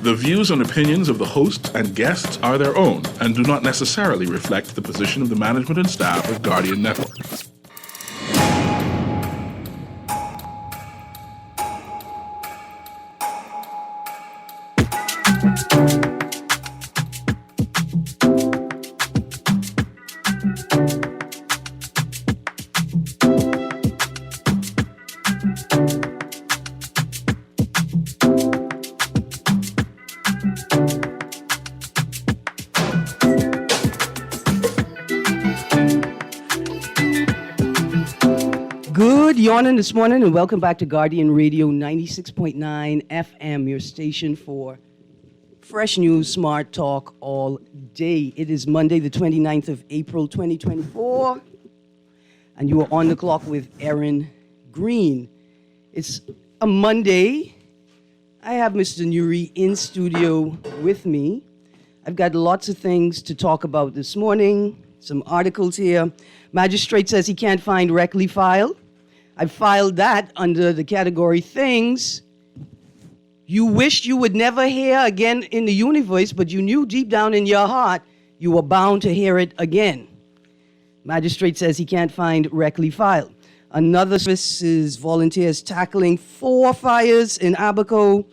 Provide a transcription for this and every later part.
The views and opinions of the hosts and guests are their own and do not necessarily reflect the position of the management and staff of Guardian Network. Yawning this morning, and welcome back to Guardian Radio 96.9 FM, your station for fresh news, smart talk all day. It is Monday, the 29th of April, 2024, and you are on the clock with Erin, Greene. It's a Monday. I have Mr. Nuri in studio with me. I've got lots of things to talk about this morning, some articles here. Magistrate says he can't find rectly filed. I filed that under the category things you wished you would never hear again in the universe, but you knew deep down in your heart you were bound to hear it again. Magistrate says he can't find rectly filed. Another service is volunteers tackling 4 fires in Abaco,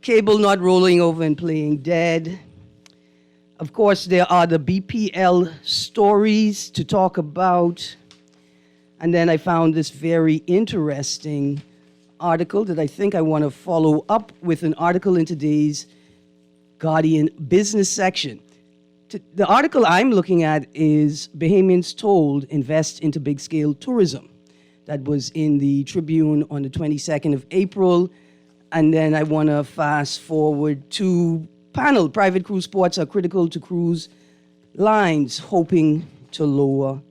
cable not rolling over and playing dead. Of course, there are the BPL stories to talk about. And then I found this very interesting article that I think I want to follow up with an article in today's Guardian business section. The article I'm looking at is Bahamians Told Invest into Big-Scale Tourism. That was in the Tribune on the 22nd of April. And then I want to fast forward to panel. Private cruise ports are critical to cruise lines, hoping to lower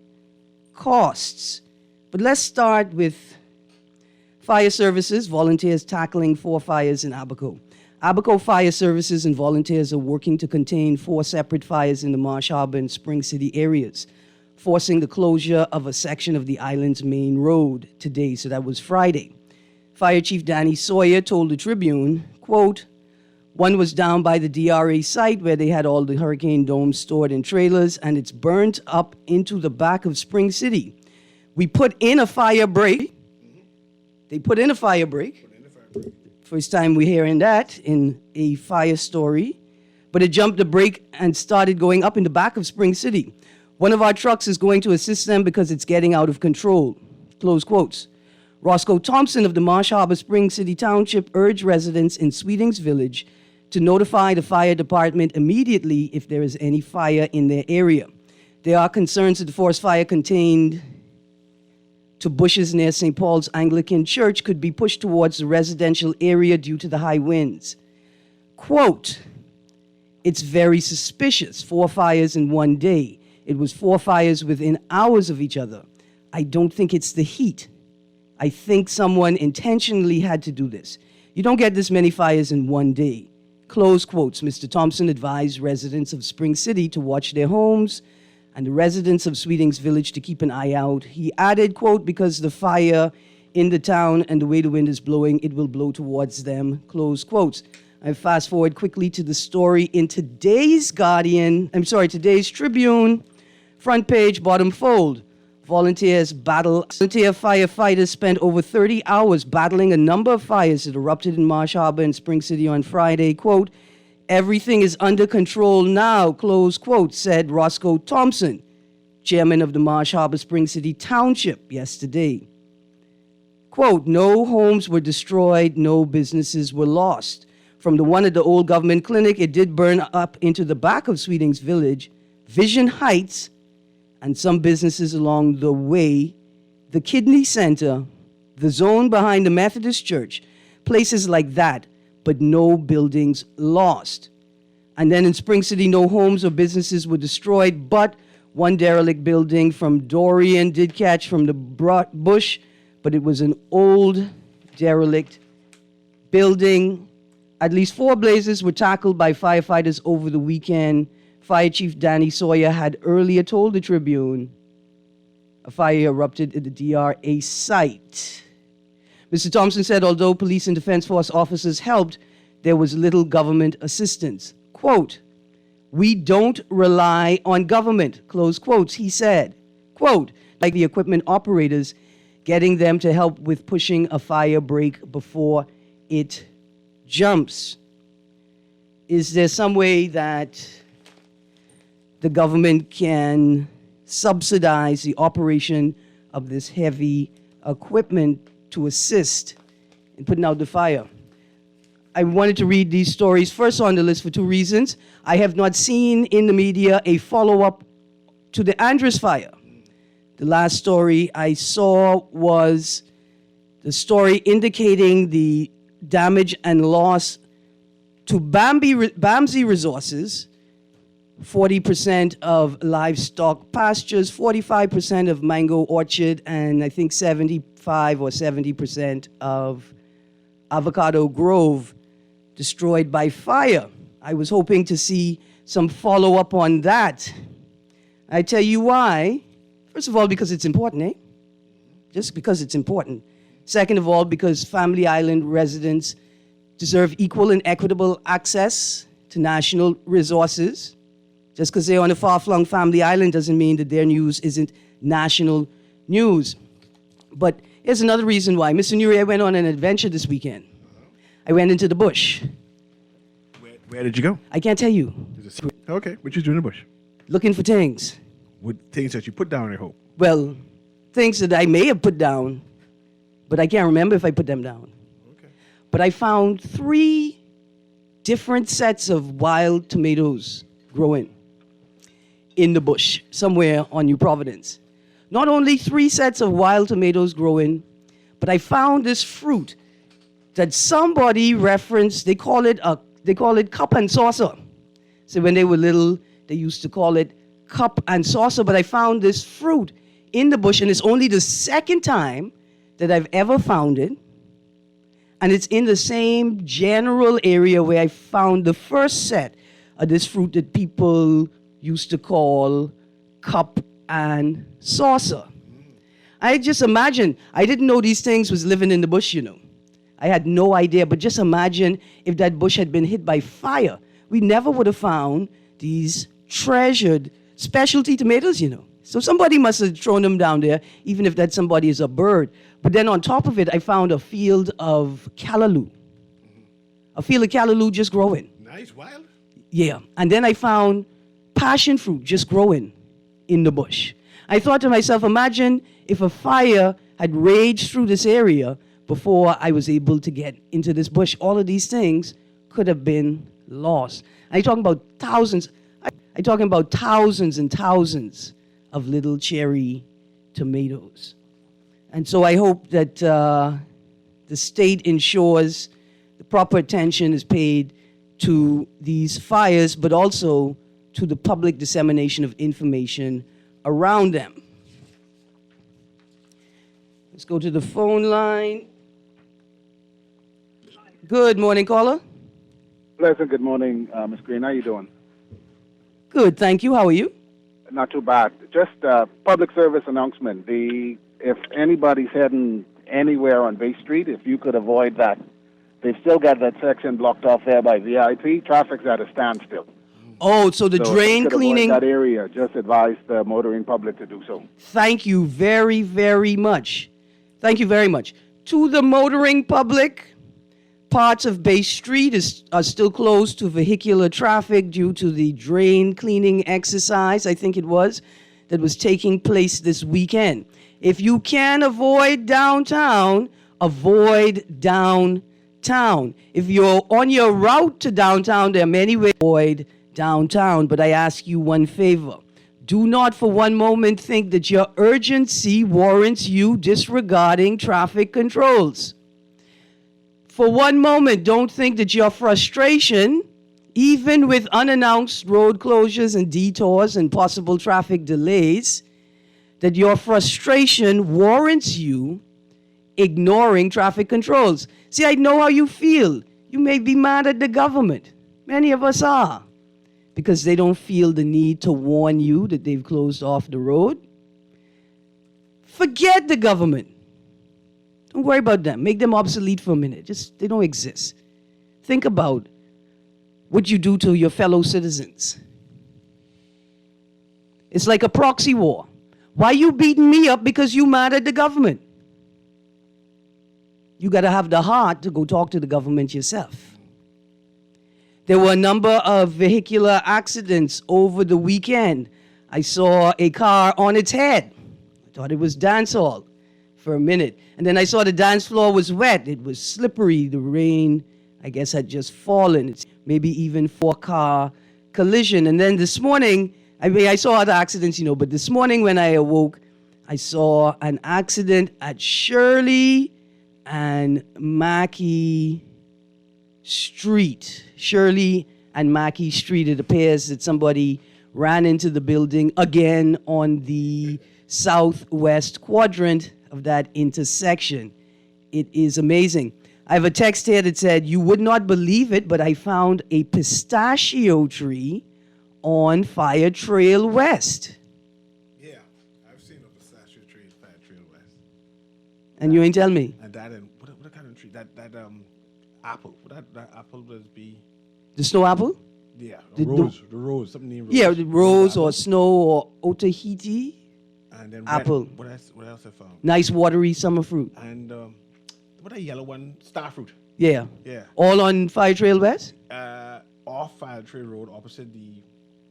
costs. But let's start with fire services, volunteers tackling 4 fires in Abaco. Abaco Fire Services and volunteers are working to contain 4 separate fires in the Marsh Harbor and Spring City areas, forcing the closure of a section of the island's main road today. So that was Friday. Fire Chief Danny Sawyer told the Tribune, quote, "One was down by the DRA site where they had all the hurricane domes stored in trailers, and it's burnt up into the back of Spring City. We put in a fire break." They put in a fire break. First time we're hearing that in a fire story. But it jumped the break and started going up in the back of Spring City. "One of our trucks is going to assist them because it's getting out of control." Close quotes. Roscoe Thompson of the Marsh Harbor Spring City Township urged residents in Sweetings Village to notify the fire department immediately if there is any fire in their area. There are concerns that the forest fire contained to bushes near St. Paul's Anglican Church could be pushed towards the residential area due to the high winds. Quote, "It's very suspicious, 4 fires in one day. It was 4 fires within hours of each other. I don't think it's the heat. I think someone intentionally had to do this. You don't get this many fires in one day." Close quotes. Mr. Thompson advised residents of Spring City to watch their homes and the residents of Sweetings Village to keep an eye out. He added, quote, "Because the fire in the town and the way the wind is blowing, it will blow towards them," close quotes. I fast forward quickly to the story in today's today's Tribune, front page, bottom fold. Volunteer firefighters spent over 30 hours battling a number of fires that erupted in Marsh Harbor and Spring City on Friday. Quote, "Everything is under control now," close quote, said Roscoe Thompson, chairman of the Marsh Harbor Spring City Township, yesterday. Quote, "No homes were destroyed, no businesses were lost. From the one at the old government clinic, it did burn up into the back of Sweetings Village, Vision Heights, and some businesses along the way, the Kidney Center, the zone behind the Methodist Church, places like that, but no buildings lost. And then in Spring City, no homes or businesses were destroyed, but one derelict building from Dorian did catch from the bush, but it was an old derelict building. At least 4 blazes were tackled by firefighters over the weekend. Fire Chief Danny Sawyer had earlier told the Tribune a fire erupted at the DRA site. Mr. Thompson said although police and defense force officers helped there was little government assistance. Quote, "We don't rely on government," close quotes, he said. Quote, "like the equipment operators, getting them to help with pushing a fire break before it jumps." Is there some way that the government can subsidize the operation of this heavy equipment to assist in putting out the fire? I wanted to read these stories first on the list for two reasons. I have not seen in the media a follow-up to the Andres fire. The last story I saw was the story indicating the damage and loss to Bamsi resources, 40% of livestock pastures, 45% of mango orchard, and I think 75 or 70% of avocado grove destroyed by fire. I was hoping to see some follow-up on that. I tell you why. First of all, because it's important, eh? Just because it's important. Second of all, because Family Island residents deserve equal and equitable access to national resources. Just because they're on a far-flung Family Island doesn't mean that their news isn't national news. But here's another reason why. Mr. Nuri, I went on an adventure this weekend. I went into the bush. Where did you go? I can't tell you. Okay, what you do in the bush? Looking for things. What things that you put down, I hope. Well, things that I may have put down, but I can't remember if I put them down. Okay. But I found 3 different sets of wild tomatoes growing in the bush somewhere on New Providence. Not only 3 sets of wild tomatoes growing, but I found this fruit that somebody referenced. They call it cup and saucer. So when they were little, they used to call it cup and saucer. But I found this fruit in the bush, and it's only the second time that I've ever found it. And it's in the same general area where I found the first set of this fruit that people used to call cup and saucer. I just imagine, I didn't know these things was living in the bush, you know. I had no idea, but just imagine if that bush had been hit by fire. We never would have found these treasured specialty tomatoes, you know. So somebody must have thrown them down there, even if that somebody is a bird. But then on top of it, I found a field of callaloo. A field of callaloo just growing. Nice, wild. Yeah. And then I found passion fruit just growing in the bush. I thought to myself, imagine if a fire had raged through this area before I was able to get into this bush. All of these things could have been lost. I'm talking about thousands. I'm talking about thousands and thousands of little cherry tomatoes. And so I hope that the state ensures the proper attention is paid to these fires, but also to the public dissemination of information around them. Let's go to the phone line. Good morning, caller. Pleasant good morning, Ms. Greene. How you doing? Good, thank you. How are you? Not too bad. Just a public service announcement. If anybody's heading anywhere on Bay Street, if you could avoid that, they've still got that section blocked off there by VIP. Traffic's at a standstill. Oh, so the drain cleaning. That area, just advise the motoring public to do so. Thank you very, very much. Thank you very much. To the motoring public, parts of Bay Street are still closed to vehicular traffic due to the drain cleaning exercise, I think it was, that was taking place this weekend. If you can avoid downtown, avoid downtown. If you're on your route to downtown, there are many ways to avoid downtown, but I ask you one favor. Do not for one moment think that your urgency warrants you disregarding traffic controls. For one moment, don't think that your frustration, even with unannounced road closures and detours and possible traffic delays, that your frustration warrants you ignoring traffic controls. See, I know how you feel. You may be mad at the government. Many of us are, because they don't feel the need to warn you that they've closed off the road. Forget the government. Don't worry about them. Make them obsolete for a minute. They don't exist. think about what you do to your fellow citizens. It's like a proxy war. Why you beating me up because you mad at the government? You got to have the heart to go talk to the government yourself. There were a number of vehicular accidents over the weekend. I saw a car on its head. I thought it was dancehall for a minute. And then I saw the dance floor was wet. It was slippery. The rain, I guess, had just fallen. It's maybe even 4-car collision. And then this morning, I saw other accidents, but this morning when I awoke, I saw an accident at Shirley and Mackey Street. Shirley and Mackey Street. It appears that somebody ran into the building again on the southwest quadrant of that intersection. It is amazing. I have a text here that said, "You would not believe it, but I found a pistachio tree on Fire Trail West." Yeah, I've seen a pistachio tree in Fire Trail West. And you ain't tell me. And that, what kind of tree? That apple. That apple would be. The snow apple? Yeah, The rose, something named rose. Yeah, the rose or snow or Otahiti. And then apple. What else I found? Nice watery summer fruit. And what that yellow one? Starfruit. Yeah. Yeah. All on Fire Trail West? Off Fire Trail Road, opposite the.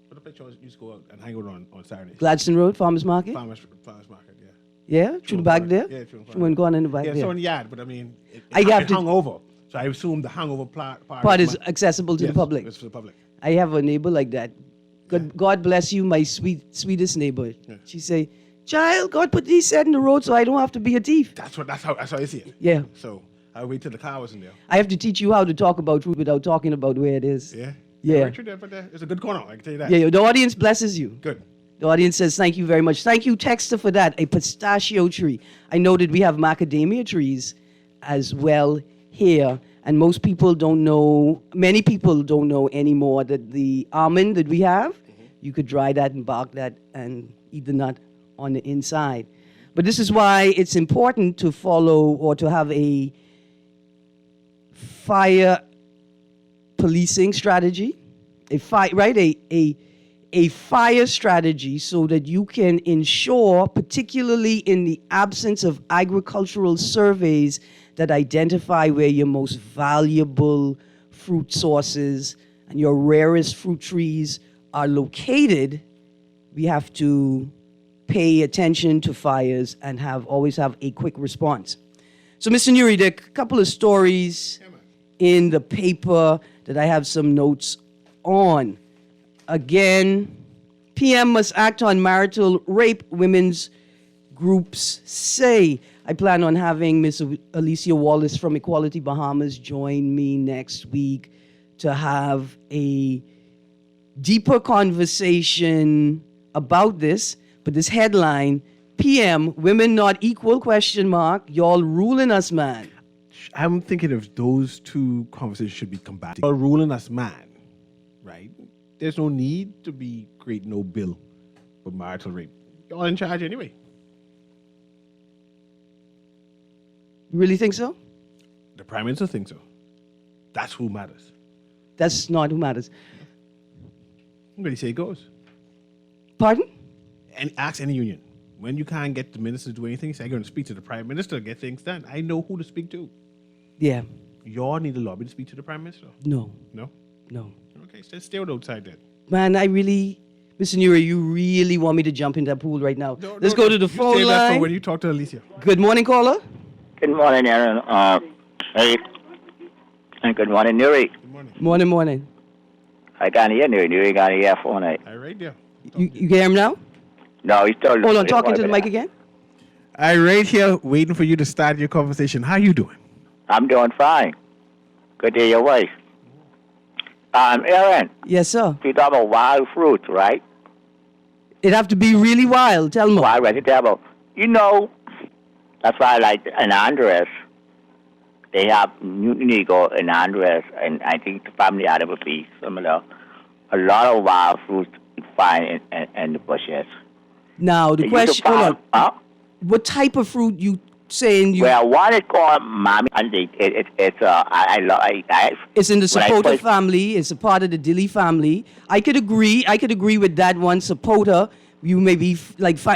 What the picture used to go out and hang out on Saturdays? Gladstone Road, Farmers Market? Farmers Market, yeah. Yeah, through the back there? Yeah, She wouldn't go on in the back Yeah, there. it's on the yard, but I mean, I have it to- hung over. So I assume the hangover Part is accessible to yes, the public. It's for the public. I have a neighbor like that. God bless you, my sweetest neighbor. Yeah. She say, "Child, God put these set in the road so I don't have to be a thief." That's how I see it. Yeah. So I wait till the car was in there. I have to teach you how to talk about food without talking about where it is. Yeah. Yeah. Right through there, but it's a good corner. I can tell you that. Yeah, the audience blesses you. Good. The audience says, "Thank you very much." Thank you, Texter, for that. A pistachio tree. I know that we have macadamia trees as well here. And most people don't know, many people don't know anymore that the almond that we have, you could dry that and bark that and eat the nut on the inside. But this is why it's important to follow or to have a fire policing strategy, a fire strategy so that you can ensure, particularly in the absence of agricultural surveys that identify where your most valuable fruit sources and your rarest fruit trees are located, we have to pay attention to fires and always have a quick response. So, Mr. Nuri, there are a couple of stories in the paper that I have some notes on. Again, PM must act on marital rape, women's groups say. I plan on having Ms. Alicia Wallace from Equality Bahamas join me next week to have a deeper conversation about this. But this headline, PM, women not equal, ? Y'all ruling us, man. I'm thinking if those two conversations should be combating. You're ruling us, man, right? There's no need to be creating no bill for marital rape. You're in charge anyway. You really think so? The Prime Minister thinks so. That's who matters. That's not who matters. I'm going to say it goes. Pardon? And ask any union. When you can't get the minister to do anything, say, I'm going to speak to the Prime Minister to get things done. I know who to speak to. Yeah. Y'all need a lobby to speak to the Prime Minister. No. No? No. Okay, so stay outside then. Man, Mr. Nuri, you really want me to jump in that pool right now? Let's go to the You phone save that for line. when you talk to Alicia. Good morning, caller. Good morning, Erin. Hey. And good morning, Nuri. Good morning. Morning. I can't hear Nuri. Nuri can't hear phone. I right there. You can hear him now? No, he's still... Hold on, talking to the mic again. I right here waiting for you to start your conversation. How you doing? I'm doing fine. Good to hear your voice. Erin, Yes, sir. you talk about wild fruit, right? It have to be really wild. Tell me. Wild vegetable. You know, that's why I like in Andres. They have Unigo in Andres, and I think the family animal would be similar. A lot of wild fruit you find in the bushes. Now, the They used to question, hold on. farm- Huh? What type of fruit you saying you? Well, one is called Mami, and It's in the when I Sapota first- family. It's a part of the Dilly family. I could agree. I could agree with that one. Sapota, you may be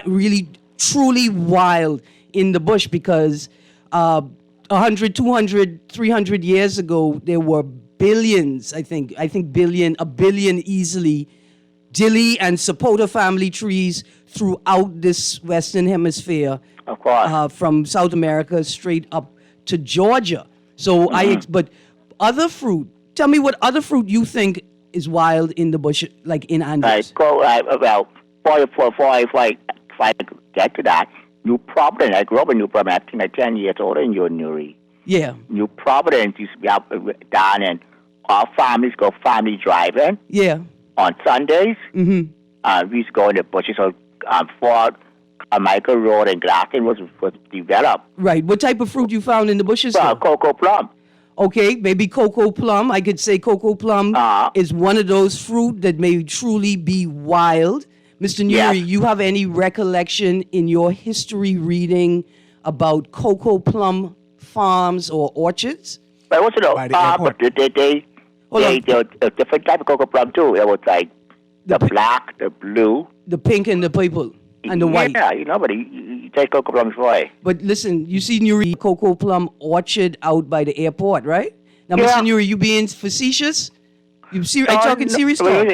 really, truly wild in the bush because 100, 200, 300 years ago, there were billions, I think a billion easily, Dilly and Sapota family trees throughout this Western Hemisphere. Of course. From South America straight up to Georgia. So but other fruit, tell me what other fruit you think is wild in the bush, like in Andres. Well, if I get to that, New Providence, I grew up in New Providence, I think I'm 10 years old in Newry. Yeah. New Providence used to be up down, and our families go family driving. Yeah. On Sundays. Mm-hmm. We used to go in the bushes on Fort Carmichael Road, and Glaston was developed. Right. What type of fruit you found in the bushes? Well, cocoa plum. Okay, maybe cocoa plum. I could say cocoa plum is one of those fruit that may truly be wild. Mr. Newry, you have any recollection in your history reading about cocoa plum farms or orchards? But what's it? They a different type of cocoa plum too. It was like the black, the blue, the pink, and the purple, and the white. Yeah, but you take cocoa plum before. But listen, you see Newry cocoa plum orchard out by the airport, right? Now, Mr. Newry, you being facetious? Are you talking serious talk? When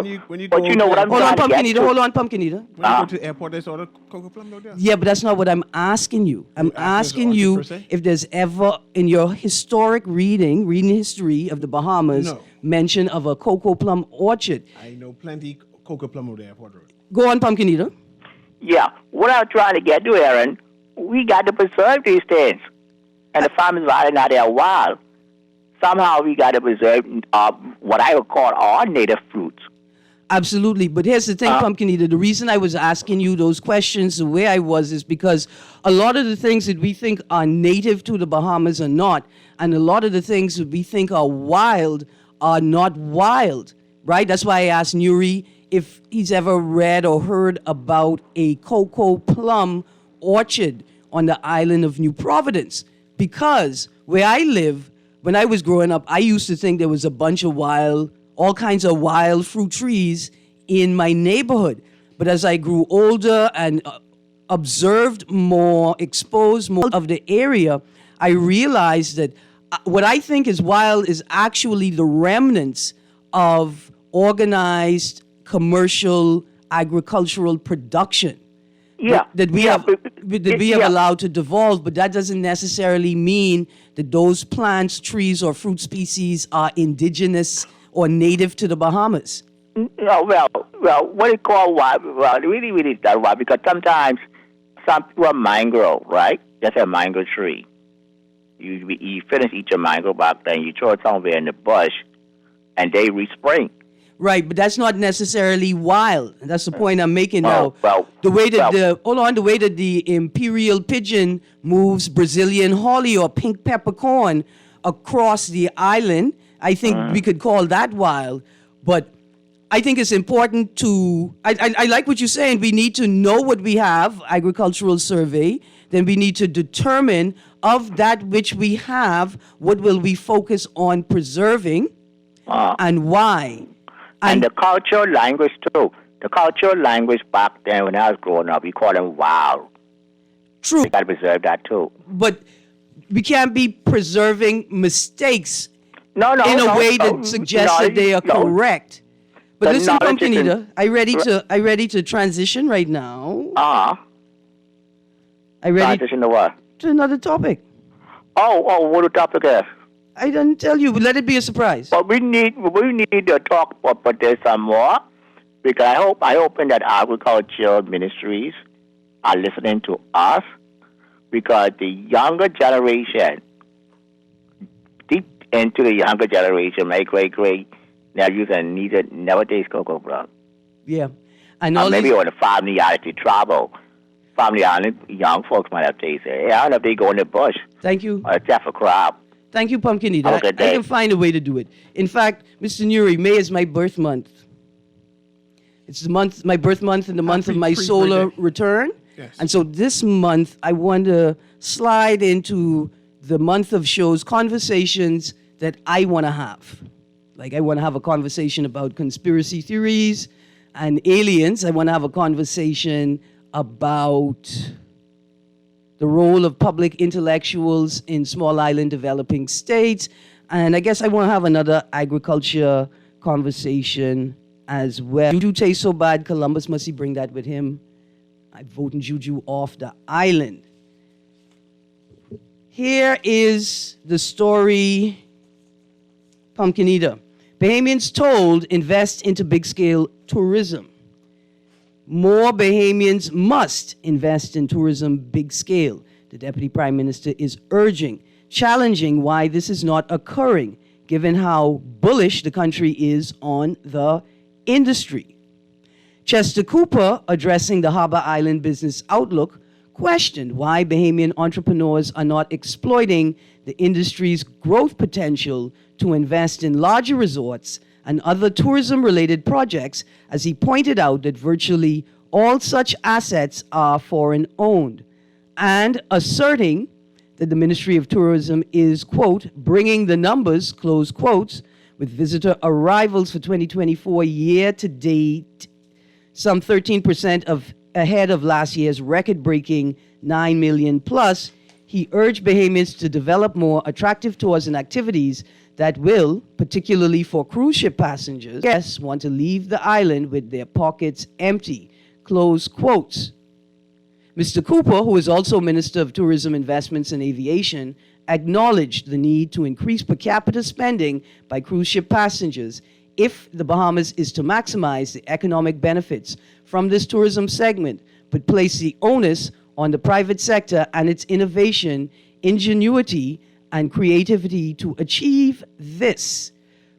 you But you know what I'm Hold on, trying to Pumpkin get Eater. to. Hold on, Pumpkin Eater. When you go to the airport, there's all the cocoa plum out there. Yeah, but that's not what I'm asking you. I'm asking you if there's ever in your historic reading history of the Bahamas, mention of a cocoa plum orchard. I know plenty cocoa plum out there, airport road. Go on, Pumpkin Eater. Yeah, what I'm trying to get to, Erin, we got to preserve these things. And the farmers are not there wild. Somehow we got to preserve what I would call our native fruits. Absolutely. But here's the thing, Pumpkin Eater. The reason I was asking you those questions the way I was is because a lot of the things that we think are native to the Bahamas are not. And a lot of the things that we think are wild are not wild, right? That's why I asked Newry if he's ever read or heard about a cocoa plum orchard on the island of New Providence. Because where I live, when I was growing up, I used to think there was a bunch of all kinds of wild fruit trees in my neighborhood. But as I grew older and observed more, exposed more of the area, I realized that what I think is wild is actually the remnants of organized commercial agricultural production. Yeah. That we have allowed to devolve, but that doesn't necessarily mean that those plants, trees, or fruit species are indigenous or native to the Bahamas. Well, what it called wild, really is that wild, because sometimes some people are mango, right? That's a mango tree. You finish each mango back then, you throw it somewhere in the bush, and they respring. Right, but that's not necessarily wild. That's the point I'm making now. The way that the imperial pigeon moves Brazilian holly or pink peppercorn across the island, I think we could call that wild. But I think it's important to, I like what you're saying. We need to know what we have, agricultural survey. Then we need to determine of that which we have, what will we focus on preserving and why. And the cultural language, too. The cultural language back then when I was growing up, we called them wild. True. We got to preserve that, too. But we can't be preserving mistakes in a way that suggests that they are correct. But listen, Pumpkin Eater, I ready to transition right now. Transition to what? To another topic. Oh, what the topic is? I didn't tell you. Let it be a surprise. But we need to talk about this some more, because I hope that agricultural ministries are listening to us, because the younger generation, deep into the younger generation, my great nephews and nieces never taste cocoa plum. Yeah, and all maybe on the family out to travel. Family island, young folks might have tasted it. I don't know if they go in the bush. Thank you. Or except for crab. Thank you, Pumpkin Eater. I can find a way to do it. In fact, Mr. Newry, May is my birth month. It's my birth month and the month of my solar return. Yes. And so this month, I want to slide into the month of shows, conversations that I want to have. Like, I want to have a conversation about conspiracy theories and aliens. I want to have a conversation about the role of public intellectuals in small island developing states. And I guess I want to have another agriculture conversation as well. Juju tastes so bad, Columbus must he bring that with him. I'm voting Juju off the island. Here is the story, Pumpkin Eater. Bahamians told invest into big-scale tourism. More Bahamians must invest in tourism big scale, the Deputy Prime Minister is urging, challenging why this is not occurring, given how bullish the country is on the industry. Chester Cooper, addressing the Harbour Island Business Outlook, questioned why Bahamian entrepreneurs are not exploiting the industry's growth potential to invest in larger resorts and other tourism-related projects, as he pointed out that virtually all such assets are foreign-owned, and asserting that the Ministry of Tourism is, quote, bringing the numbers, close quotes, with visitor arrivals for 2024 year-to-date, some 13% ahead of last year's record-breaking 9 million plus. He urged Bahamians to develop more attractive tours and activities that will, particularly for cruise ship passengers, guests want to leave the island with their pockets empty, close quotes. Mr. Cooper, who is also Minister of Tourism, Investments and Aviation, acknowledged the need to increase per capita spending by cruise ship passengers if the Bahamas is to maximize the economic benefits from this tourism segment, but place the onus on the private sector and its innovation, ingenuity, and creativity to achieve this.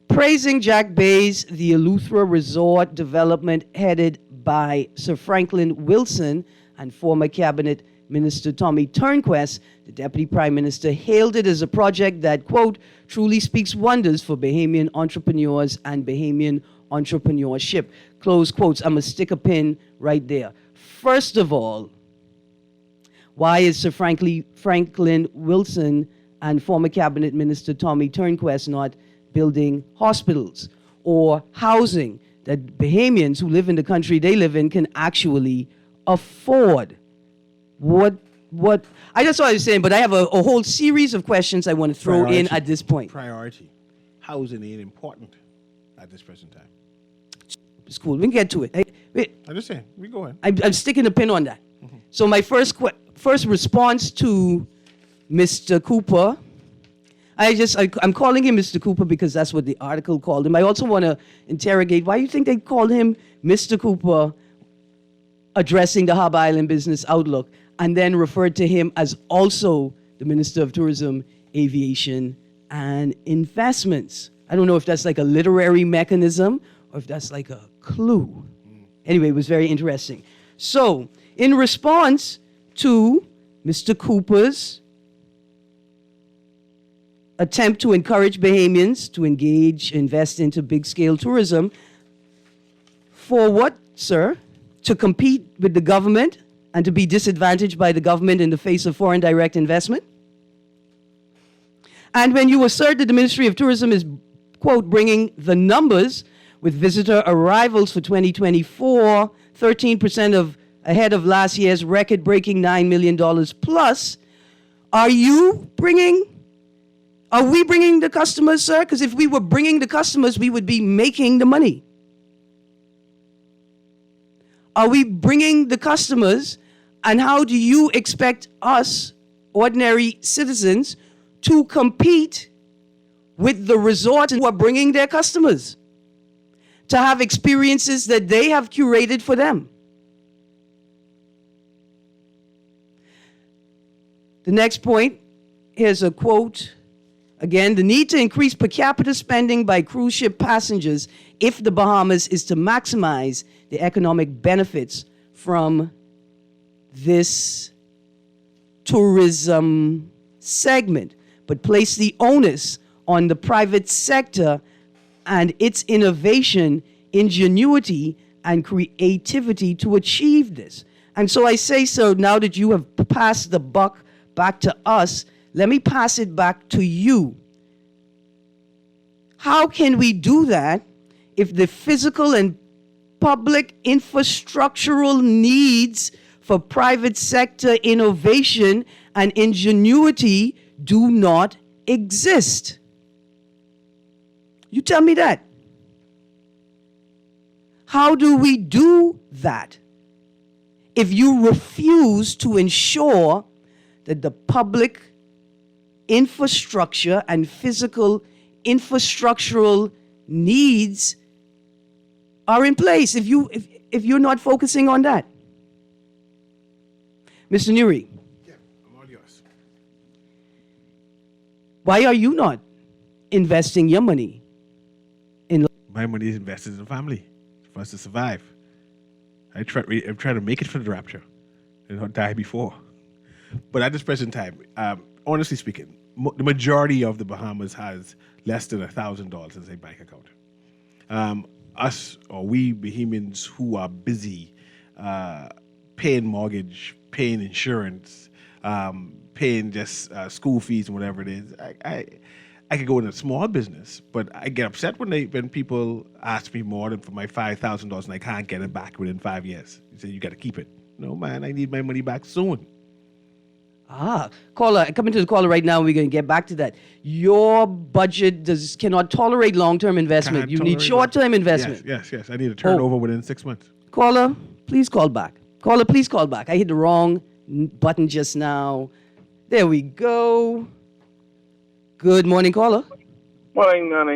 Praising Jack Bay's the Eleuthera Resort development headed by Sir Franklin Wilson and former Cabinet Minister Tommy Turnquest, the Deputy Prime Minister hailed it as a project that, quote, truly speaks wonders for Bahamian entrepreneurs and Bahamian entrepreneurship, close quotes. I'm going to stick a pin right there. First of all, why is Sir Franklin Wilson and former Cabinet Minister Tommy Turnquest not building hospitals or housing that Bahamians who live in the country they live in can actually afford? What I just what I was saying, but I have a whole series of questions I want to throw in at this point. Priority. Housing ain't important at this present time. It's cool. We can get to it. I'm just saying, we go ahead. I'm sticking a pin on that. Mm-hmm. So my first response to Mr. Cooper, I'm calling him Mr. Cooper because that's what the article called him. I also want to interrogate why you think they called him Mr. Cooper addressing the Harbour Island Business Outlook and then referred to him as also the Minister of Tourism, Aviation, and Investments. I don't know if that's like a literary mechanism or if that's like a clue. Anyway, it was very interesting. So, in response to Mr. Cooper's attempt to encourage Bahamians to invest into big-scale tourism, for what, sir? To compete with the government and to be disadvantaged by the government in the face of foreign direct investment? And when you assert that the Ministry of Tourism is, quote, bringing the numbers with visitor arrivals for 2024, 13% ahead of last year's record-breaking $9 million plus, are we bringing the customers, sir? Because if we were bringing the customers, we would be making the money. Are we bringing the customers, and how do you expect us, ordinary citizens, to compete with the resorts who are bringing their customers to have experiences that they have curated for them? The next point, here's a quote. Again, the need to increase per capita spending by cruise ship passengers if the Bahamas is to maximize the economic benefits from this tourism segment, but place the onus on the private sector and its innovation, ingenuity, and creativity to achieve this. And so I say, sir, now that you have passed the buck back to us, let me pass it back to you. How can we do that if the physical and public infrastructural needs for private sector innovation and ingenuity do not exist? You tell me that. How do we do that if you refuse to ensure that the public infrastructure and physical infrastructural needs are in place, if you're not focusing on that? Mr. Nuri, Yeah, I'm all yours. why are you not investing your money in? My money is invested in the family for us to survive. I'm trying to make it for the rapture and not die before. But at this present time, honestly speaking, the majority of the Bahamas has less than $1,000 in their bank account. Us or we Bahamians who are busy paying mortgage, paying insurance, paying just school fees and whatever it is, I could go in a small business, but I get upset when people ask me more than for my $5,000 and I can't get it back within 5 years. You say you got to keep it. No, man, I need my money back soon. Caller, coming to the caller right now, we're going to get back to that. Your budget cannot tolerate long-term investment. Can't You need tolerate short-term that. investment. Yes. I need a turnover within 6 months. Caller, please call back. Caller, please call back. I hit the wrong button just now. There we go. Good morning, caller. Morning, I'm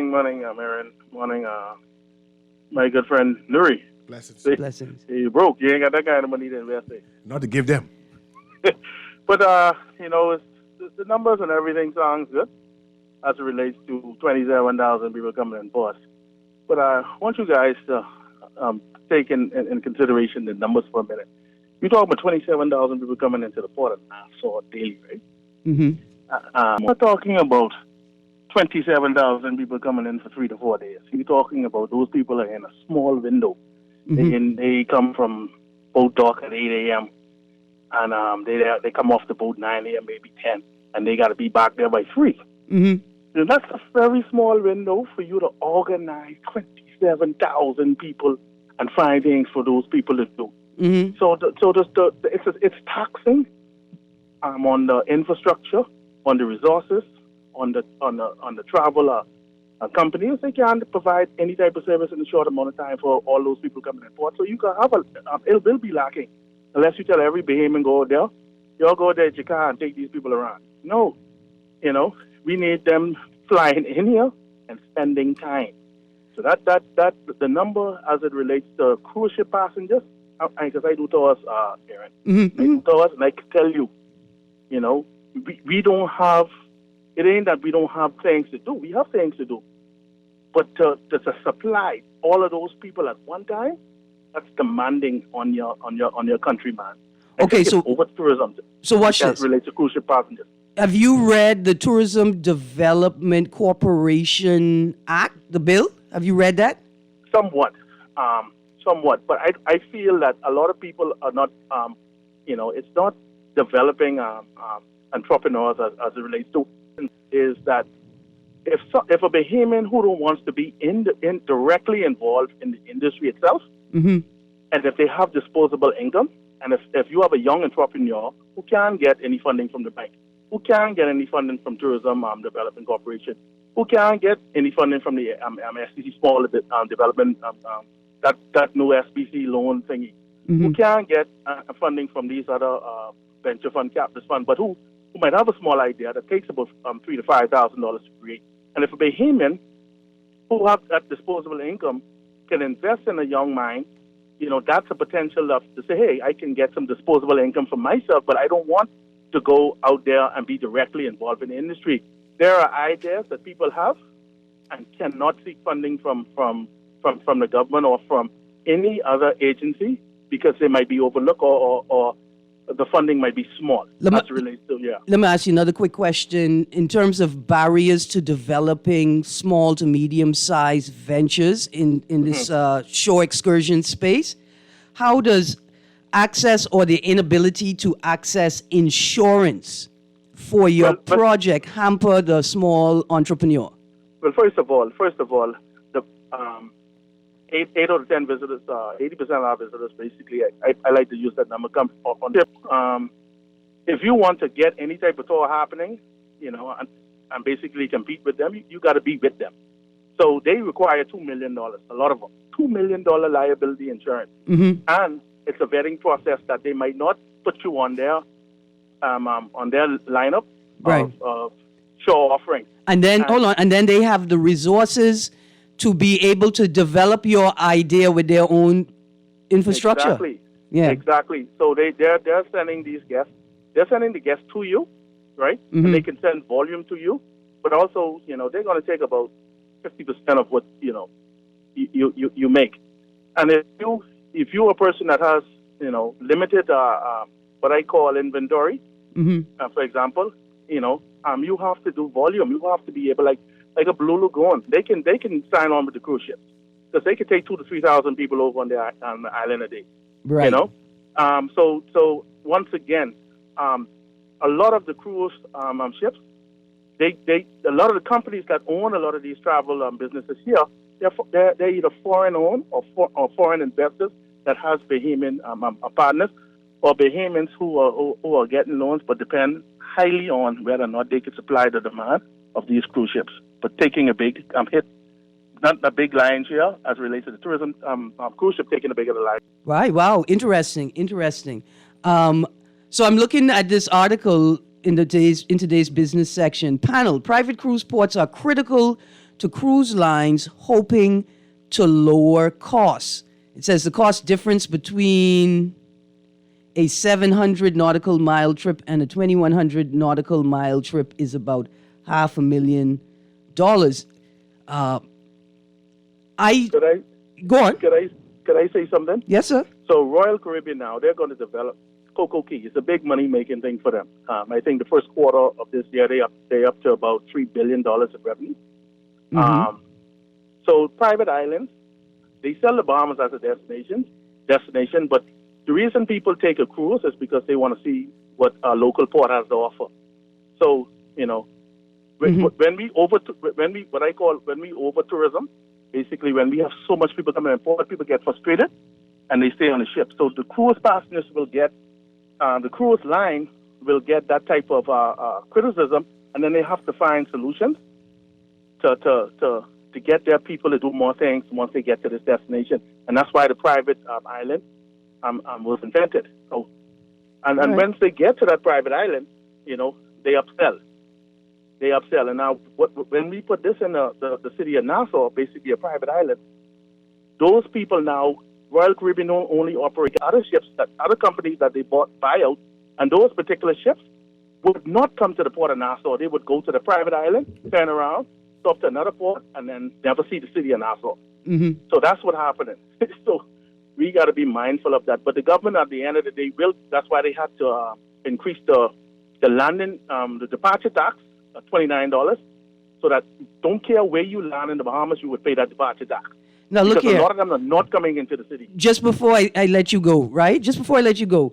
Erin. Morning, my good friend Nuri. Blessings. Blessings. You broke. You ain't got that kind of money to invest in. Not to give them. But, it's the numbers and everything sounds good as it relates to 27,000 people coming in port. But I want you guys to take in consideration the numbers for a minute. You're talking about 27,000 people coming into the port of Nassau daily, right? Mm-hmm. We're talking about 27,000 people coming in for 3 to 4 days. You're talking about those people are in a small window. Mm-hmm. They come from boat dock at 8 a.m. and they come off the boat 9 a.m., maybe 10, and they got to be back there by 3. Mm-hmm. And that's a very small window for you to organize 27,000 people and find things for those people to do. Mm-hmm. So it's taxing on the infrastructure, on the resources, on the travel companies. They can't provide any type of service in a short amount of time for all those people coming in port. So you can have it will be lacking unless you tell every Bahamian go there, y'all go there at your car and take these people around. No, we need them flying in here and spending time. So that the number as it relates to cruise ship passengers, because I do tours, Erin, Mm-hmm. I do tours, and I can tell you, we don't have. It ain't that we don't have things to do. We have things to do, but to supply all of those people at one time, that's demanding on your country, man. Okay, so over tourism. So watch That this. relates to cruise ship passengers. Have you read the Tourism Development Corporation Act, the bill? Have you read that? Somewhat. But I feel that a lot of people are not, it's not developing entrepreneurs as it relates to, is that if a Bahamian who don't wants to be directly involved in the industry itself, Mm-hmm. and if they have disposable income, and if you have a young entrepreneur who can't get any funding from the bank, who can't get any funding from Tourism Development Corporation, who can't get any funding from the SBC Small Development, that new SBC loan thingy, who can't get funding from these other venture fund, capitalist fund, but who might have a small idea that takes about $3,000 to $5,000 to create. And if a Bahamian who have that disposable income can invest in a young mind, that's a potential to say, hey, I can get some disposable income for myself, but I don't want to go out there and be directly involved in the industry. There are ideas that people have and cannot seek funding from the government or from any other agency because they might be overlooked or the funding might be small. As it relates to, Let me ask you another quick question. In terms of barriers to developing small to medium-sized ventures in this shore excursion space, how does access or the inability to access insurance for your project hamper the small entrepreneur? Well, first of all, the 8 out of 10 visitors, 80% of our visitors, basically, I like to use that number, come up on tip. If you want to get any type of tour happening, and basically compete with them, you got to be with them. So they require $2 million, a lot of them, $2 million liability insurance. Mm-hmm. And it's a vetting process that they might not put you on their lineup Right. of show offering. And then, hold on, and then they have the resources to be able to develop your idea with their own infrastructure. Exactly. Yeah. Exactly. So they're sending these guests. They're sending the guests to you, right? Mm-hmm. And they can send volume to you, but also, they're going to take about 50% of what you make. And if you're a person that has limited what I call inventory, Mm-hmm. for example, you have to do volume. You have to be able, like a Blue Lagoon. They can sign on with the cruise ships because they can take 2,000 to 3,000 people over on the island a day. Right. So once again, a lot of the cruise ships, a lot of the companies that own a lot of these travel businesses here, they're either foreign owned or foreign investors that has Bahamian partners, or Bahamians who are getting loans, but depend highly on whether or not they can supply the demand of these cruise ships. But taking a big hit, not a big lion's share as relates to the tourism cruise ship taking a bigger line. Right. Wow. Interesting. So I'm looking at this article in today's business section. Panel: private cruise ports are critical to cruise lines hoping to lower costs. It says the cost difference between a 700 nautical mile trip and a 2,100 nautical mile trip is about $500,000. Go on. Could I say something? Yes, sir. So Royal Caribbean now, they're going to develop Coco Key. It's a big money-making thing for them. I think the first quarter of this year, they up to about $3 billion in revenue. Mm-hmm. So private islands, they sell the Bahamas as a destination, but the reason people take a cruise is because they want to see what a local port has to offer. So, when we over tourism, basically when we have so much people coming in port, people get frustrated and they stay on the ship. So the cruise passengers will get, the cruise line will get that type of criticism, and then they have to find solutions to get their people to do more things once they get to this destination. And that's why the private island was invented. So, and once they get to that private island, they upsell. And now, when we put this in the city of Nassau, basically a private island, those people now, Royal Caribbean don't only operate other ships, other companies that they buy out, and those particular ships would not come to the port of Nassau. They would go to the private island, turn around, stop to another port, and then never see the city of Nassau. Mm-hmm. So that's what's happening. So we got to be mindful of that. But the government, at the end of the day, that's why they had to increase the landing, the departure tax, $29, so that don't care where you land in the Bahamas, you would pay that departure tax. Now look because here. a lot of them are not coming into the city. Just before I let you go, right? Just before I let you go,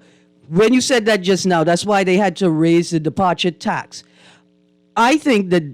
when you said that just now, that's why they had to raise the departure tax. I think that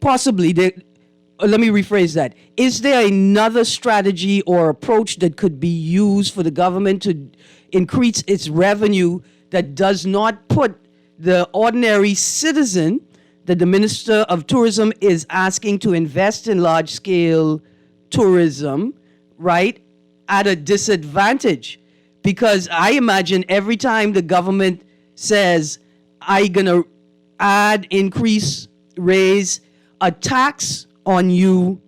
possibly let me rephrase that. Is there another strategy or approach that could be used for the government to increase its revenue that does not put the ordinary citizen that the Minister of Tourism is asking to invest in large-scale tourism, right, at a disadvantage? Because I imagine every time the government says, I'm going to add, increase, raise a tax on you,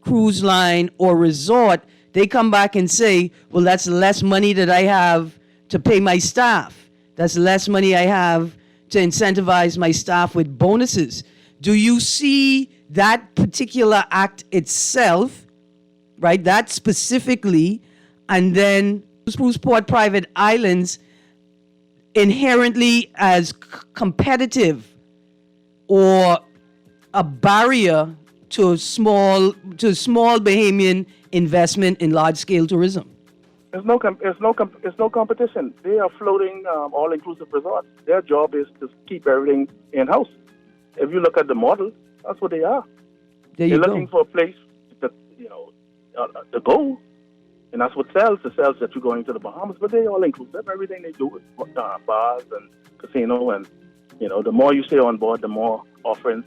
cruise line or resort, they come back and say, well, that's less money that I have to pay my staff. That's less money I have to incentivize my staff with bonuses. Do you see that particular act itself, right, that specifically, and then cruise port private islands inherently as competitive or a barrier to small Bahamian investment in large-scale tourism? There's no competition. They are floating all-inclusive resorts. Their job is to keep everything in-house. If you look at the model, that's what they are. There They're you looking for a place to to go, and that's what sells. It sells that you're going to the Bahamas, but they all-inclusive. Everything they do is bars and casino, and the more you stay on board, the more offerings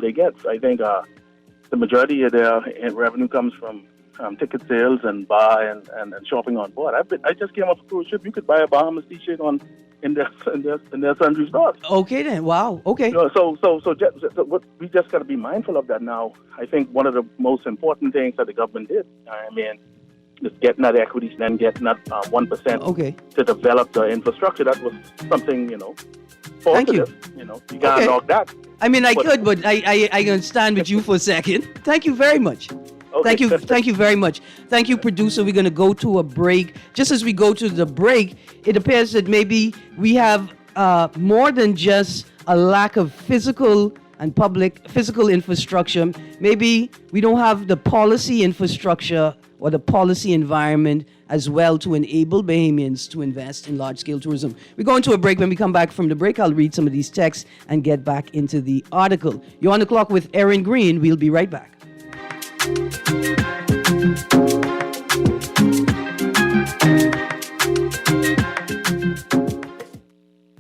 they get. So I think the majority of their revenue comes from ticket sales and bar and shopping on board. I just came off a cruise ship. You could buy a Bahamas T-shirt in their sundry stores. Okay then. Wow. Okay. So what we just got to be mindful of that now. I think one of the most important things that the government did, is getting that equities and then getting that 1% to develop the infrastructure. That was something positive. Thank you. You can't knock that. I mean, I could, but I can stand with you for a second. Thank you very much. Okay. Thank you very much. Thank you, producer. We're going to go to a break. Just as we go to the break, it appears that maybe we have more than just a lack of physical infrastructure. Maybe we don't have the policy infrastructure or the policy environment as well to enable Bahamians to invest in large-scale tourism. We're going to a break. When we come back from the break, I'll read some of these texts and get back into the article. You're on the clock with Erin Greene. We'll be right back.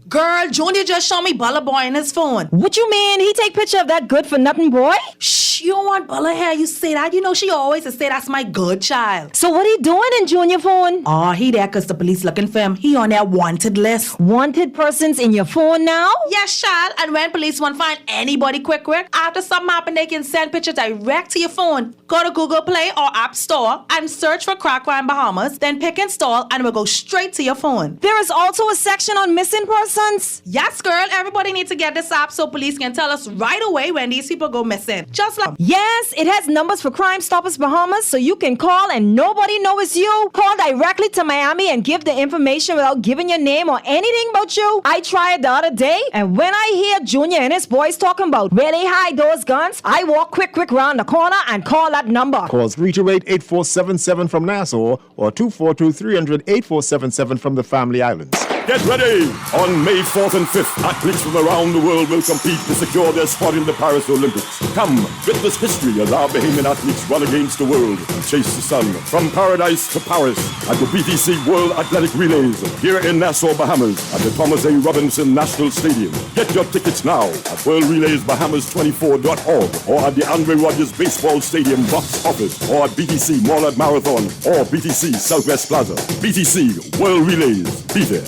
Girl, Junior just showed me Bella Boy in his phone. What you mean? He take picture of that good-for-nothing boy? Shh, you don't want Bella here. You say that. You know she always say that's my good child. So what he doing in Junior phone? Oh, he there because the police looking for him. He on their wanted list. Wanted persons in your phone now? Yes, child. And when police want to find anybody quick, after something happen, they can send pictures direct to your phone. Go to Google Play or App Store and search for Crack Crime Bahamas. Then pick install and it will go straight to your phone. There is also a section on missing persons. Yes, girl. Everybody needs to get this app so police can tell us right away when these people go missing. Just like... Yes, it has numbers for Crime Stoppers Bahamas, so you can call and nobody knows it's you. Call directly to Miami and give the information without giving your name or anything about you. I tried the other day, and when I hear Junior and his boys talking about where they hide those guns, I walk quick round the corner and call that number. Call 328-8477 from Nassau or 242-300-8477 from the Family Islands. Get ready! On May 4th and 5th, athletes from around the world will compete to secure their spot in the Paris Olympics. Come, witness history as our Bahamian athletes run against the world and chase the sun. From paradise to Paris at the BTC World Athletic Relays here in Nassau, Bahamas at the Thomas A. Robinson National Stadium. Get your tickets now at worldrelaysbahamas24.org or at the Andre Rogers Baseball Stadium box office or at BTC Moreland Marathon or BTC Southwest Plaza. BTC World Relays. Be there.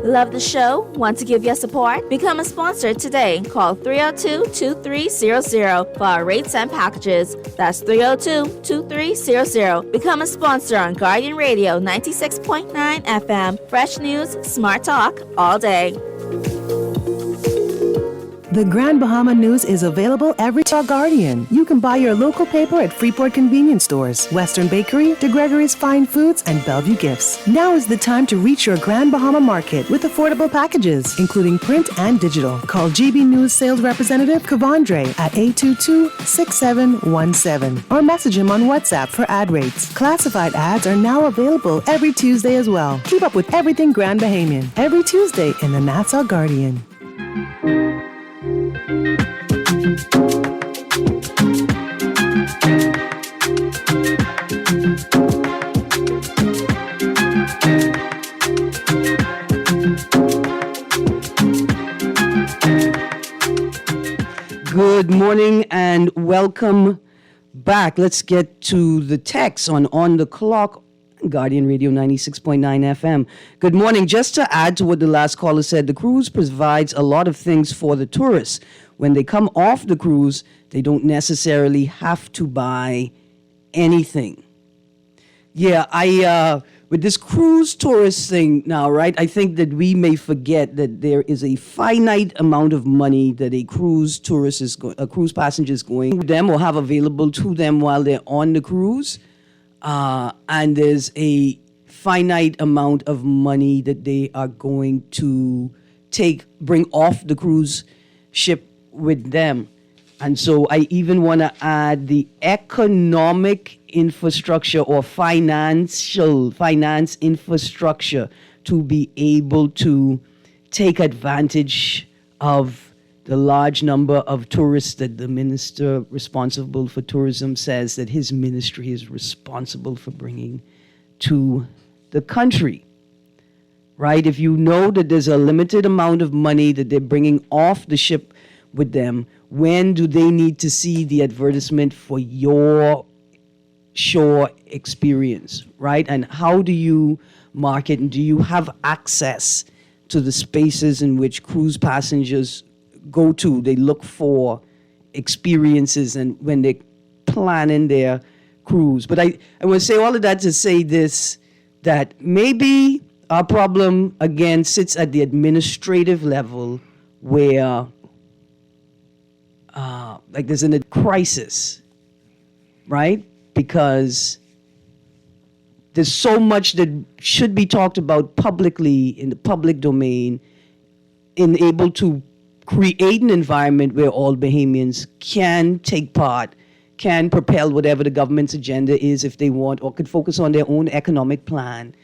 Love the show? Want to give your support? Become a sponsor today. Call 302-2300 for our rates and packages. That's 302-2300. Become a sponsor on Guardian Radio 96.9 FM. Fresh news, smart talk, all day. The Grand Bahama News is available every Guardian. You can buy your local paper at Freeport Convenience Stores, Western Bakery, De Gregory's Fine Foods, and Bellevue Gifts. Now is the time to reach your Grand Bahama market with affordable packages, including print and digital. Call GB News Sales Representative Kavandre at 822-6717 or message him on WhatsApp for ad rates. Classified ads are now available every Tuesday as well. Keep up with everything Grand Bahamian every Tuesday in the Nassau Guardian. Good morning and welcome back. Let's get to the text on the clock. Guardian Radio 96.9 FM. Good morning. Just to add to what the last caller said, the cruise provides a lot of things for the tourists. When they come off the cruise, they don't necessarily have to buy anything. Yeah, with this cruise tourist thing now, right, I think that we may forget that there is a finite amount of money that a cruise passenger is going to them or have available to them while they're on the cruise. And there's a finite amount of money that they are going to bring off the cruise ship with them. And so I even want to add the economic infrastructure or finance infrastructure to be able to take advantage of the large number of tourists that the minister responsible for tourism says that his ministry is responsible for bringing to the country, right? If you know that there's a limited amount of money that they're bringing off the ship with them, when do they need to see the advertisement for your shore experience, right? And how do you market, and do you have access to the spaces in which cruise passengers go to? They look for experiences and when they're planning their cruise. But I want to say all of that to say this, that maybe our problem, again, sits at the administrative level where like there's a crisis, right? Because there's so much that should be talked about publicly in the public domain, in able to create an environment where all Bahamians can take part, can propel whatever the government's agenda is if they want, or could focus on their own economic plan.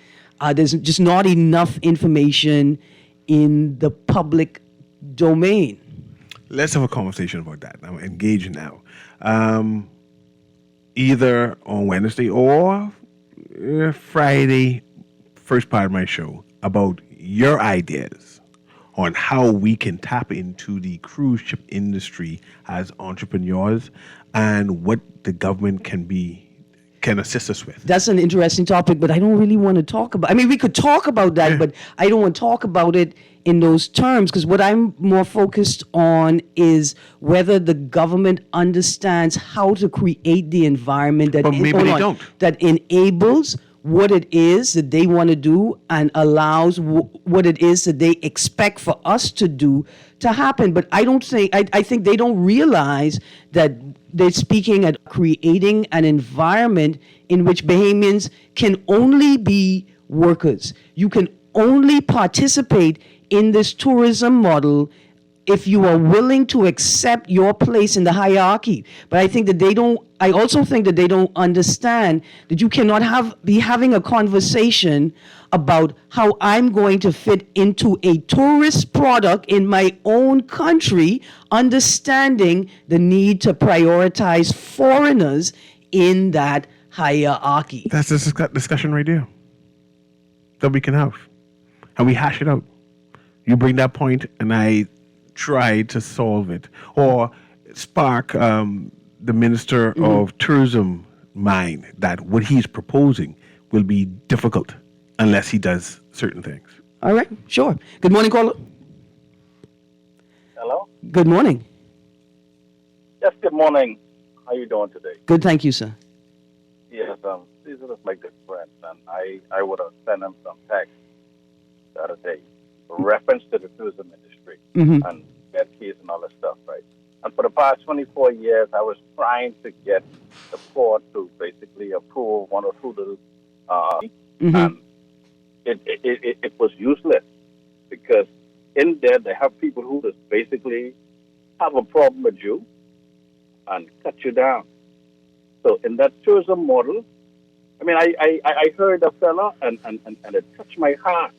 There's just not enough information in the public domain. Let's have a conversation about that. I'm engaged now. Either on Wednesday or Friday, first part of my show, about your ideas on how we can tap into the cruise ship industry as entrepreneurs and what the government can assist us with. That's an interesting topic, but I don't really want to talk about. I mean, we could talk about that, but I don't want to talk about it in those terms, because what I'm more focused on is whether the government understands how to create the environment that, but maybe they don't. That enables what it is that they want to do and allows what it is that they expect for us to do to happen. But I think they don't realize that they're speaking at creating an environment in which Bahamians can only be workers. You can only participate in this tourism model if you are willing to accept your place in the hierarchy. But I also think that they don't understand that you cannot be having a conversation about how I'm going to fit into a tourist product in my own country, understanding the need to prioritize foreigners in that hierarchy. That's a discussion right there that we can have. And we hash it out. You bring that point, and I try to solve it, or spark the Minister of Tourism mind that what he's proposing will be difficult unless he does certain things. All right, sure. Good morning, caller. Hello? Good morning. Yes, good morning. How are you doing today? Good, thank you, sir. Yes, these are my good friends, and I would have sent them some text the other day, reference to the tourism industry and get fees and all that stuff, right? And for the past 24 years, I was trying to get the port to basically approve one or two little, and it was useless, because in there they have people who just basically have a problem with you and cut you down. So in that tourism model, I mean, I heard a fella and it touched my heart.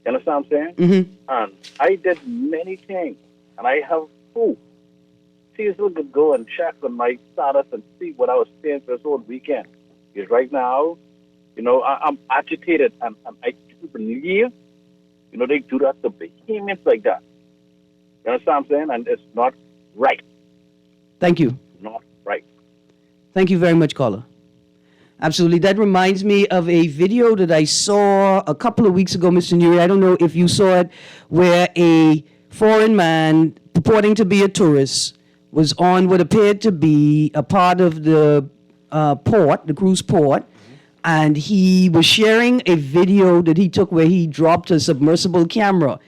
You understand what I'm saying? And I did many things, and I have proof. Cecil could go and check on my status and see what I was paying for this whole weekend. Because right now, I'm agitated, and I can't believe, they do that to Bahamians like that. You understand what I'm saying? And it's not right. Thank you. Not right. Thank you very much, caller. Absolutely. That reminds me of a video that I saw a couple of weeks ago, Mr. Newry. I don't know if you saw it, where a foreign man purporting to be a tourist was on what appeared to be a part of the port, the cruise port, and he was sharing a video that he took where he dropped a submersible camera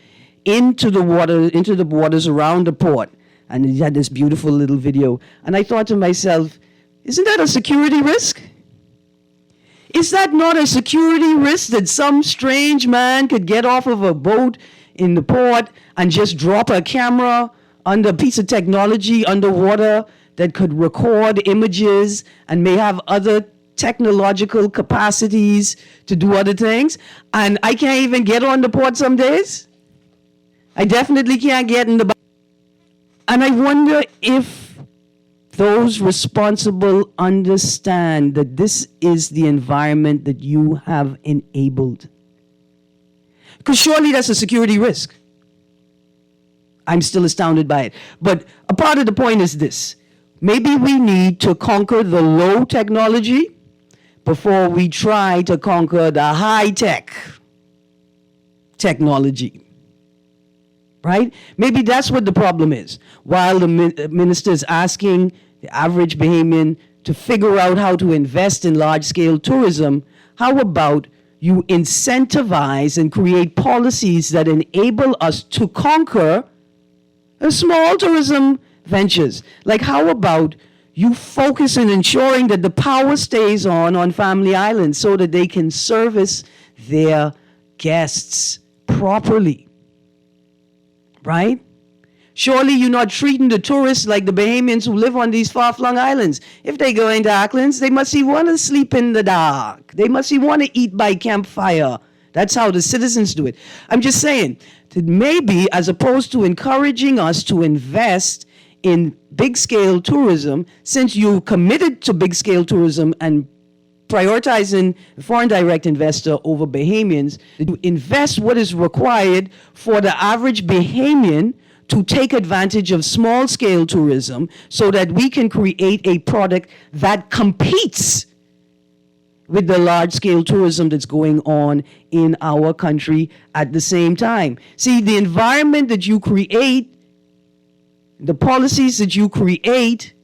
into the waters around the port. And he had this beautiful little video. And I thought to myself, isn't that a security risk? Is that not a security risk that some strange man could get off of a boat in the port and just drop a camera under a piece of technology underwater that could record images and may have other technological capacities to do other things, and I can't even get on the port some days. I definitely can't get in the. And I wonder if those responsible understand that this is the environment that you have enabled. Because surely that's a security risk. I'm still astounded by it. But a part of the point is this. Maybe we need to conquer the low technology before we try to conquer the high-tech technology. Right? Maybe that's what the problem is. While the minister is asking the average Bahamian to figure out how to invest in large-scale tourism, how about you incentivize and create policies that enable us to conquer small tourism ventures? Like, how about you focus on ensuring that the power stays on Family Island so that they can service their guests properly, right? Surely you're not treating the tourists like the Bahamians who live on these far-flung islands. If they go into Auckland, they must want to sleep in the dark. They must want to eat by campfire. That's how the citizens do it. I'm just saying that maybe as opposed to encouraging us to invest in big-scale tourism, since you committed to big-scale tourism and prioritizing foreign direct investor over Bahamians, to invest what is required for the average Bahamian to take advantage of small-scale tourism so that we can create a product that competes with the large-scale tourism that's going on in our country at the same time. See, the environment that you create, the policies that you create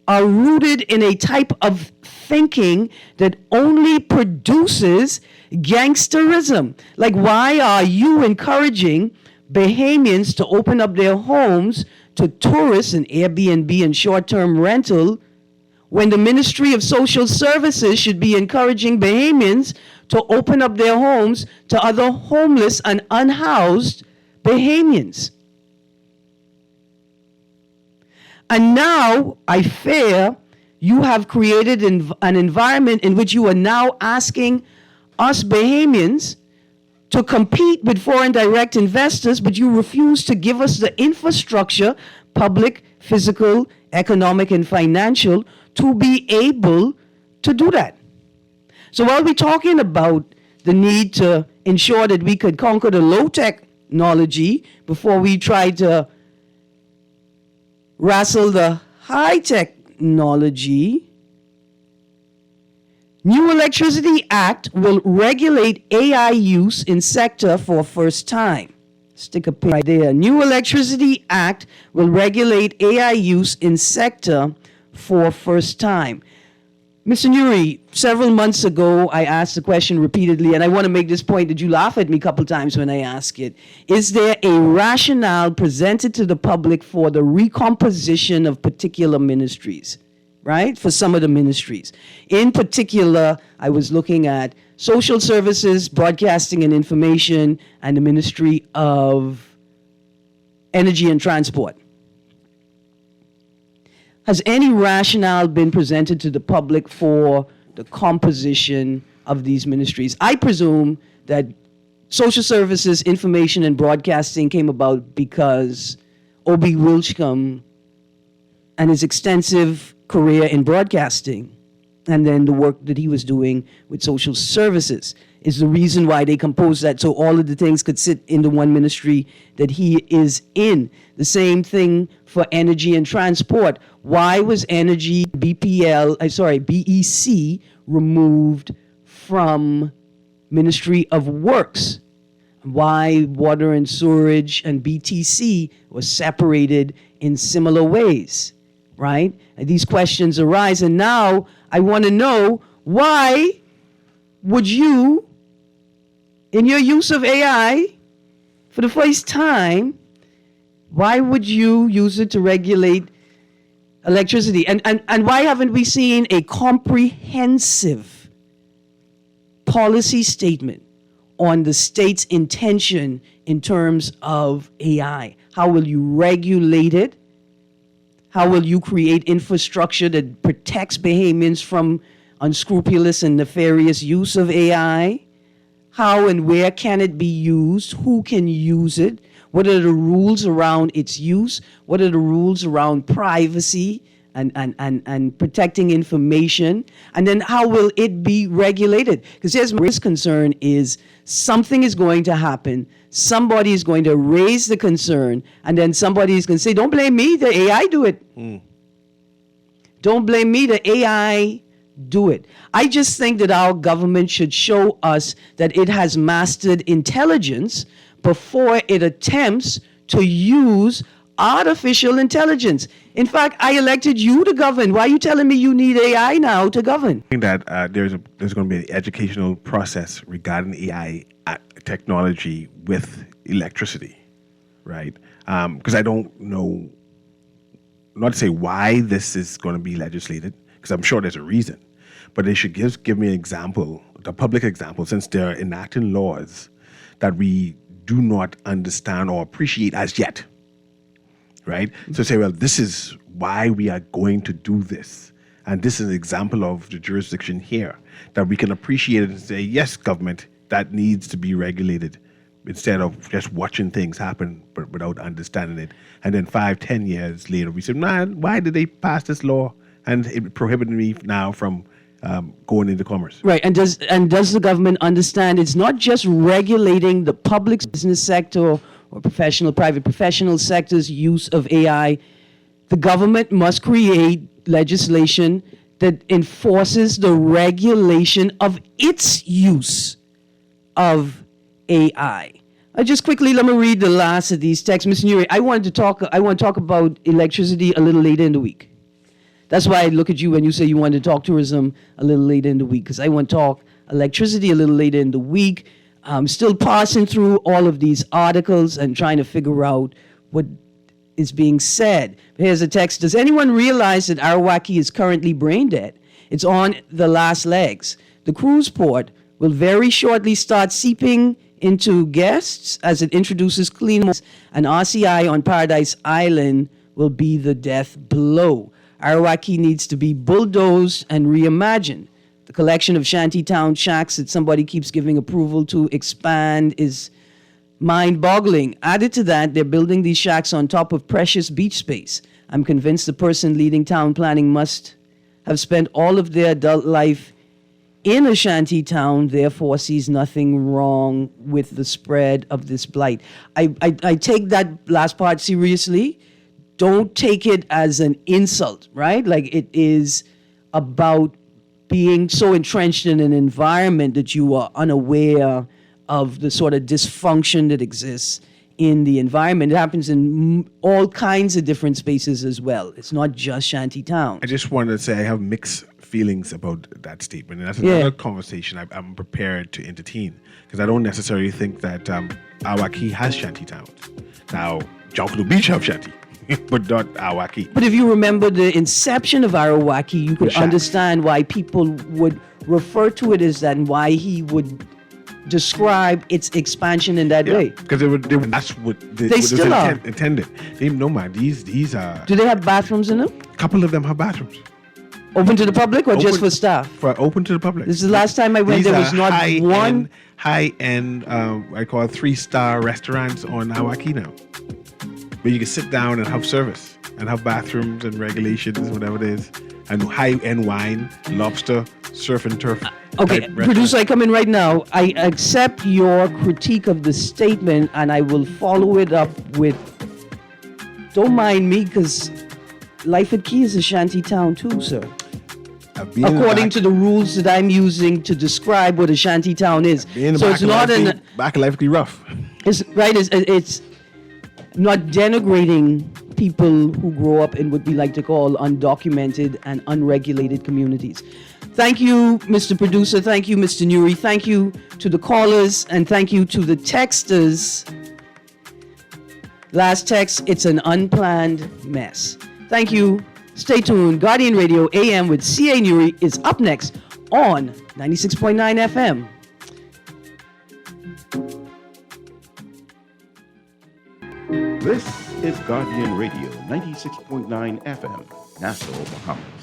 are rooted in a type of thinking that only produces gangsterism. Like, why are you encouraging Bahamians to open up their homes to tourists and Airbnb and short-term rental when the Ministry of Social Services should be encouraging Bahamians to open up their homes to other homeless and unhoused Bahamians? And now, I fear, you have created an environment in which you are now asking us Bahamians to compete with foreign direct investors, but you refuse to give us the infrastructure, public, physical, economic, and financial, to be able to do that. So while we're talking about the need to ensure that we could conquer the low technology before we try to wrestle the high technology, New Electricity Act will regulate AI use in sector for first time. Stick a pin right there. New Electricity Act will regulate AI use in sector for first time. Mr. Nuri, several months ago, I asked the question repeatedly, and I want to make this point that you laugh at me a couple times when I ask it. Is there a rationale presented to the public for the recomposition of particular ministries? Right? For some of the ministries. In particular, I was looking at Social Services, Broadcasting and Information, and the Ministry of Energy and Transport. Has any rationale been presented to the public for the composition of these ministries? I presume that Social Services, Information, and Broadcasting came about because O.B. Wilchcombe and his extensive career in broadcasting, and then the work that he was doing with social services is the reason why they composed that, so all of the things could sit in the one ministry that he is in. The same thing for energy and transport. Why was energy, BEC, removed from Ministry of Works? Why water and sewerage and BTC was separated in similar ways? Right? And these questions arise, and now I want to know, why would you, in your use of AI, for the first time, why would you use it to regulate electricity? And why haven't we seen a comprehensive policy statement on the state's intention in terms of AI? How will you regulate it? How will you create infrastructure that protects Bahamians from unscrupulous and nefarious use of AI? How and where can it be used? Who can use it? What are the rules around its use? What are the rules around privacy and protecting information? And then how will it be regulated? Because here's my concern is something is going to happen. Somebody is going to raise the concern, and then somebody is going to say, don't blame me, the AI do it. Don't blame me, the AI do it. I just think that our government should show us that it has mastered intelligence before it attempts to use artificial intelligence. In fact, I elected you to govern. Why are you telling me you need AI now to govern? I think that there's going to be an educational process regarding AI technology with electricity, right? Because I don't know, not to say why this is going to be legislated, because I'm sure there's a reason, but they should give me an example, the public example, since they're enacting laws that we do not understand or appreciate as yet, right? So say, well, this is why we are going to do this. And this is an example of the jurisdiction here that we can appreciate it and say, yes, government, that needs to be regulated, instead of just watching things happen but without understanding it. And then 5-10 years later, we say, man, why did they pass this law? And it prohibited me now from going into commerce. Right, and does the government understand it's not just regulating the public business sector or private professional sector's use of AI? The government must create legislation that enforces the regulation of its use of AI. Just quickly, let me read the last of these texts. Ms. Nuri, I want to talk about electricity a little later in the week. That's why I look at you when you say you want to talk tourism a little later in the week, because I want to talk electricity a little later in the week. I'm still parsing through all of these articles and trying to figure out what is being said. Here's a text. Does anyone realize that Arawaki is currently brain dead? It's on the last legs. The cruise port will very shortly start seeping into guests as it introduces cleaners, and RCI on Paradise Island will be the death blow. Arawaki needs to be bulldozed and reimagined. The collection of shantytown shacks that somebody keeps giving approval to expand is mind-boggling. Added to that, they're building these shacks on top of precious beach space. I'm convinced the person leading town planning must have spent all of their adult life in a shanty town, therefore sees nothing wrong with the spread of this blight. I take that last part seriously. Don't take it as an insult, right? Like, it is about being so entrenched in an environment that you are unaware of the sort of dysfunction that exists in the environment. It happens in all kinds of different spaces as well. It's not just shanty town. I just wanted to say I have mixed feelings about that statement, and that's another conversation I'm prepared to entertain, because I don't necessarily think that Arawaki has shanty towns. Now, Jonquil Beach have shanty, but not Arawaki. But if you remember the inception of Arawaki, you could understand why people would refer to it as that, and why he would describe its expansion in that way. Because that's what they still are intended. No man, these are. Do they have bathrooms in them? A couple of them have bathrooms. Open to the public or just for staff? Open to the public. This is the last time I went. There was not one high-end, I call it 3-star restaurants on Arawaki now, where you can sit down and have service and have bathrooms and regulations, whatever it is, and high-end wine, lobster, surf and turf. Okay, producer, I come in right now. I accept your critique of the statement, and I will follow it up with, don't mind me, because Life at Key is a shanty town too, sir. According to the rules that I'm using to describe what a shanty town is. So it's not back in Life at Key rough. It's right. It's not denigrating people who grow up in what we like to call undocumented and unregulated communities. Thank you, Mr. Producer. Thank you, Mr. Nuri. Thank you to the callers, and thank you to the texters. Last text, it's an unplanned mess. Thank you. Stay tuned. Guardian Radio AM with C.A. Nuri is up next on 96.9 FM. This is Guardian Radio 96.9 FM, Nassau, Bahamas.